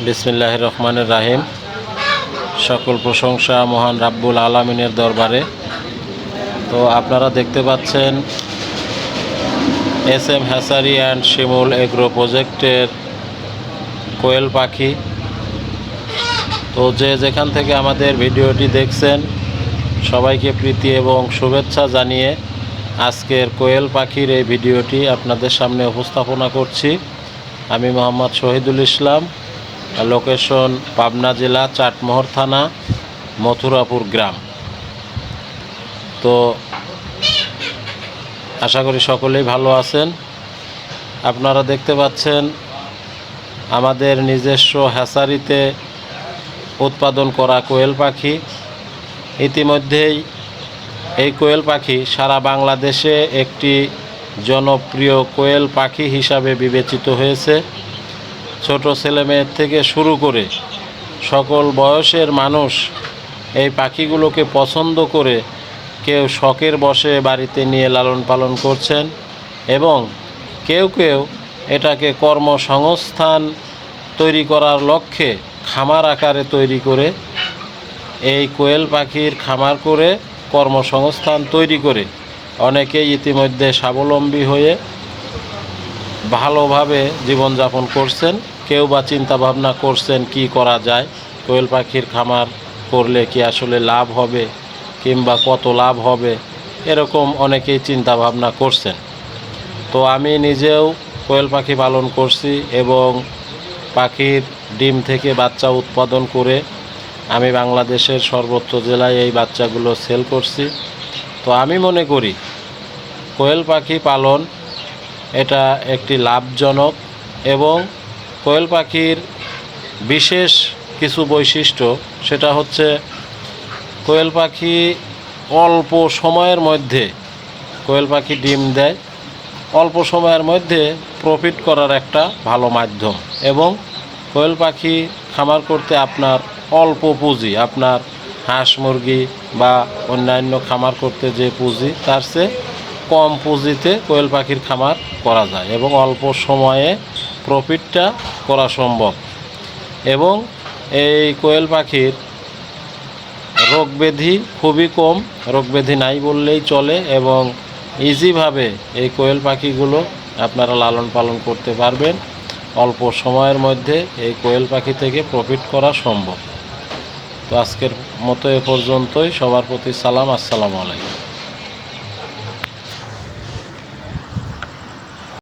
বিসমিল্লাহির রহমানির রাহিম। সকল প্রশংসা মহান রাব্বুল আলামিনের দরবারে। তো আপনারা দেখতে পাচ্ছেন SM hatchery and Shimul agro প্রজেক্টের কোয়েল পাখি। তো যে যেখান থেকে আমাদের ভিডিওটি দেখছেন সবাইকে প্রীতি এবং শুভেচ্ছা জানিয়ে আজকের কোয়েল পাখির এই ভিডিওটি আপনাদের সামনে উপস্থাপনা করছি। আমি মোহাম্মদ শহীদুল ইসলাম, লোকেশন পাবনা জেলা চাটমোহর থানা মথুরাপুর গ্রাম। তো আশা করি সকলেই ভালো আছেন। আপনারা দেখতে পাচ্ছেন আমাদের নিজস্ব হ্যাচারিতে উৎপাদন করা কোয়েল পাখি। ইতিমধ্যেই এই কোয়েল পাখি সারা বাংলাদেশে একটি জনপ্রিয় কোয়েল পাখি হিসাবে বিবেচিত হয়েছে। ছোট ছেলেমেয়ের থেকে শুরু করে সকল বয়সের মানুষ এই পাখিগুলোকে পছন্দ করে কেউ শখের বশে বাড়িতে নিয়ে লালন পালন করছেন এবং কেউ কেউ এটাকে কর্মসংস্থান তৈরি করার লক্ষ্যে খামার আকারে তৈরি করে এই কোয়েল পাখির খামার করে কর্মসংস্থান তৈরি করে অনেকেই ইতিমধ্যে স্বাবলম্বী হয়ে ভালোভাবে জীবনযাপন করছেন। কেউ বা চিন্তা ভাবনা করছেন কি করা যায়, কোয়েল পাখির খামার করলে কি আসলে লাভ হবে কিংবা কত লাভ হবে, এরকম অনেকেই চিন্তা ভাবনা করছেন। তো আমি নিজেও কোয়েল পাখি পালন করছি এবং পাখির ডিম থেকে বাচ্চা উৎপাদন করে আমি বাংলাদেশের সর্বত্র জেলায় এই বাচ্চাগুলো সেল করছি। তো আমি মনে করি কোয়েল পাখি পালন এটা একটি লাভজনক এবং কোয়েল পাখির বিশেষ কিছু বৈশিষ্ট্য, সেটা হচ্ছে কোয়েল পাখি অল্প সময়ের মধ্যে কোয়েল পাখি ডিম দেয়, অল্প সময়ের মধ্যে প্রফিট করার একটা ভালো মাধ্যম। এবং কোয়েল পাখি খামার করতে আপনার অল্প পুঁজি, আপনার হাঁস মুরগি বা অন্যান্য খামার করতে যে পুঁজি তার চেয়ে কম পুঁজিতে কোয়েল পাখির খামার করা যায় এবং অল্প সময়ে প্রফিটটা করা সম্ভব। এবং এই কোয়েল পাখির রোগ ব্যাধি খুবই কম, রোগ ব্যাধি নাই বললেই চলে এবং ইজিভাবে এই কোয়েল পাখিগুলো আপনারা লালন পালন করতে পারবেন। অল্প সময়ের মধ্যে এই কোয়েল পাখি থেকে প্রফিট করা সম্ভব। তো আজকের মতো এ পর্যন্তই। সবার প্রতি সালাম, আসসালামু আলাইকুম।